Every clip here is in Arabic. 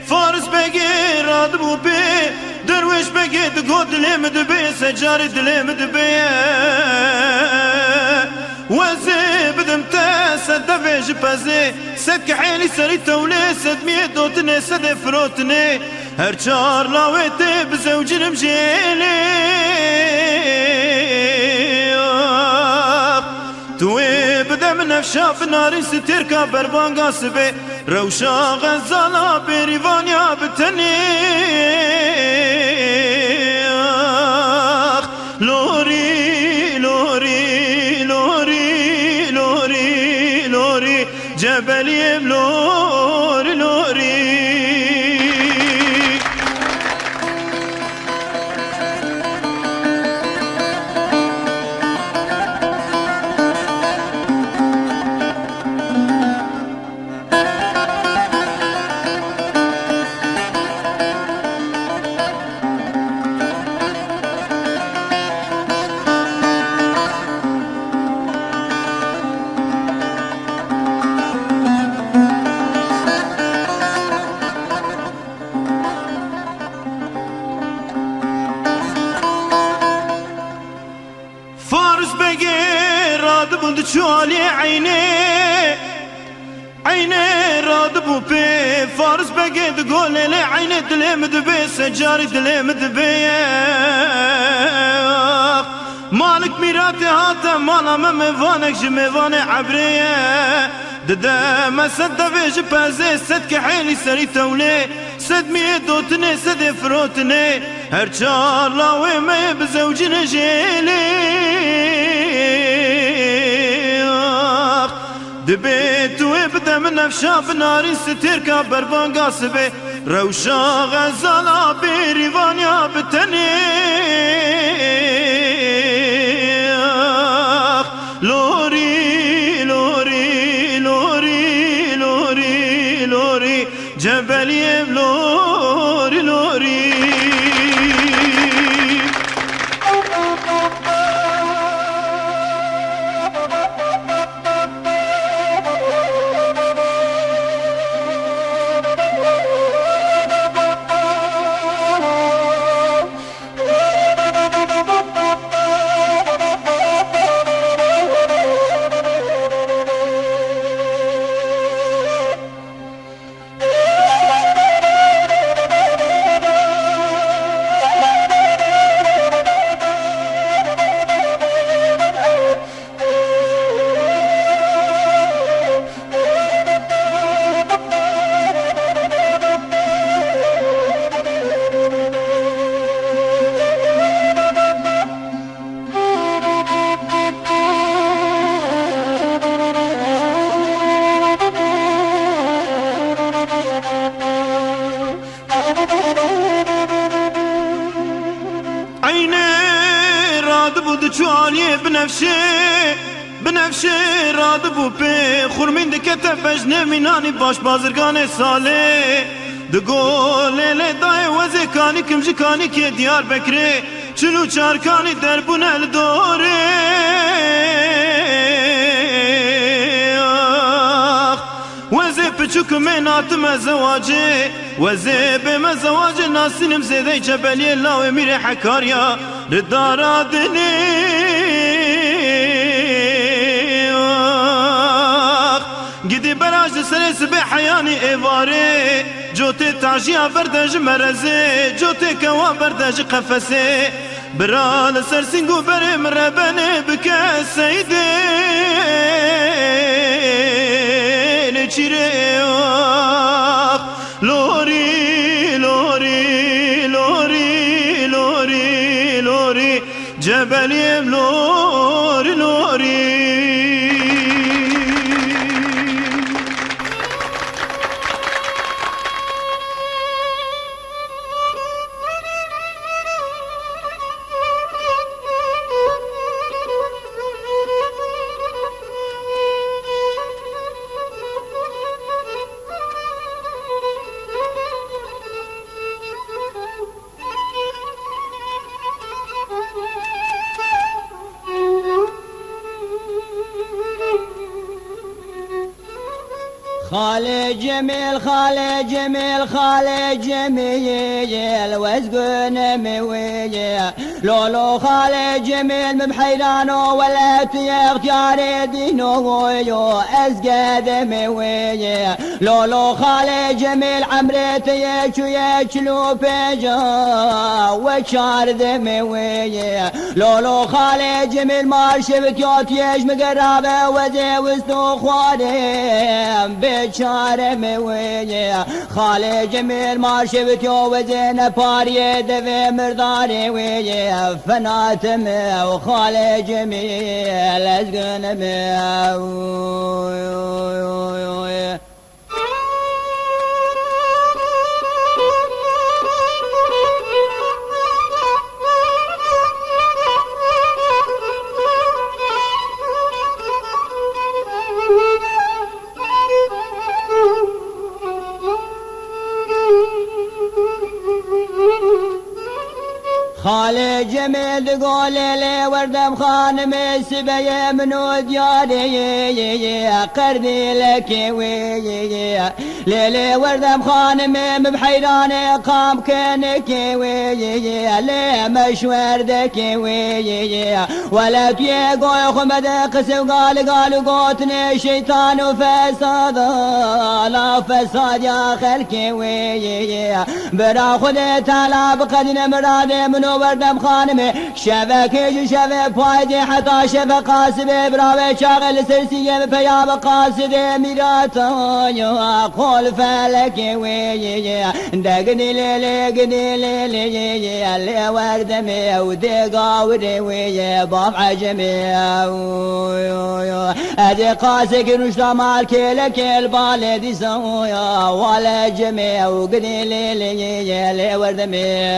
فارس بگی راد بو بی درویش بگی دگو دلیم دبی سجاری دلیم دبی وزي بدم تاسد دفيج بازي سد كحيلي سري تولي سد ميدوتني سد فروتني هرشار لاويتي بزوج المجيلي توي بدم نفشا في ناري ستير كبربان قاسبي روشا غزالا بريفانيا بتني لوري لوري لوري لوري لوري جبل يملوري لوري شوالي عيني رادبو بي فارس بقيت قول لي عيني دليم دبي سجاري دليم دبي مالك ميراتي هاتا مالا ما ميفانك جميفاني عبرية ددا ما سد فيج بازي سد كحيلي سري تولي سد ميدوتني سد فروتني هرشار لاوي ما بزوجنا جيلي دبيت ويبدا من نفشا بناري ستير كبربان قاسبي روشا غزالا بريفانيا بتني لوري لوري لوري لوري لوري جبل يملوري لوري چوالي بنفشي رادبو بي خورمين دكتا بجنه ميناني باش بازرگان سالي دقول لي داي وزي كاني كمجي كاني كي ديار بكري چلو چاركاني دربون الدوري وزي بچوك مينات مزواجي وزي بمزواجي ناسينم زيدي جبلي الله وميري حكاريا للدارا دني قدي براج سرس بحياني ايواري جوتي تعجيا بردج مرزي جوتي كوا بردج قفسي برال سرسنگو بري مربني بك سيدي نچيري لوري لوري لوري لوري لوري جبل يملوري لوري خالي جميل خالي جميل خالي جميل واسقون مويل لولو خالي جميل مبحيرانو ولا تيختياري دينو اسقاد مويل لولو خالي جميل عمرتي يشلو بيجا وشار ذمويل لولو خالي جميل مارشبت يوتيش مقرابه وزي وستو خوارم بشار مويل خالي جميل مارشبت يوزين باري دفي مرداري ويل فناتم وخالي جميل اسقن مويل خالي جميل تقول لي وردم خان مسبي منو دياري قردي لك وي ليلي وردم خان بحيراني قام كنك وي لي مش وردك وي ولا تيقوي خمد قسم قال قوتني شيطان وفساد لا فساد يا خلك وي برا خذ تعالى بقدنا مرادي منو وردم خانمي شبكي شبه فايدي حتى شبه قاسبي براوي شاغل سرسية بياب قاسدي ميراتا قول فلك وي دقني ليلي اللي وردمي ودقاوري وي باب عجمي ادي قاسك رشتا مالك لك البالدي سويا ولا جمي وقني ليلي اللي وردمي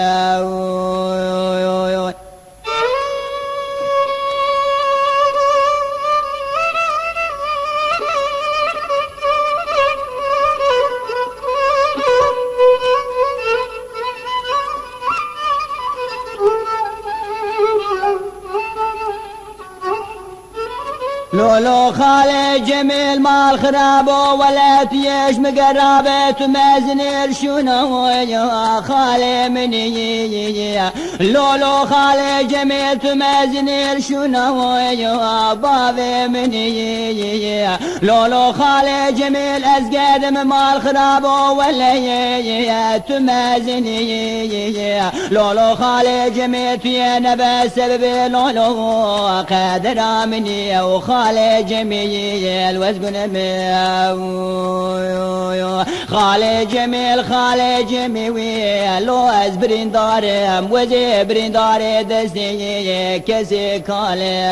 لولو خالي جميل مال خرابو ولا تيش مقرابة تمازنير شنو يا خالي مني لولو خالي جميل تمازنير شنو يا بابي مني لولو خالي جميل أزقاد مال خرابو ولا تمازني لولو خالي جميل فينا بسبب لولو قادر مني وخالي خالي جميل واسقن خالي جميل خالي جميل لو ازبرين دارم وزي برين داري دستي كسي خالي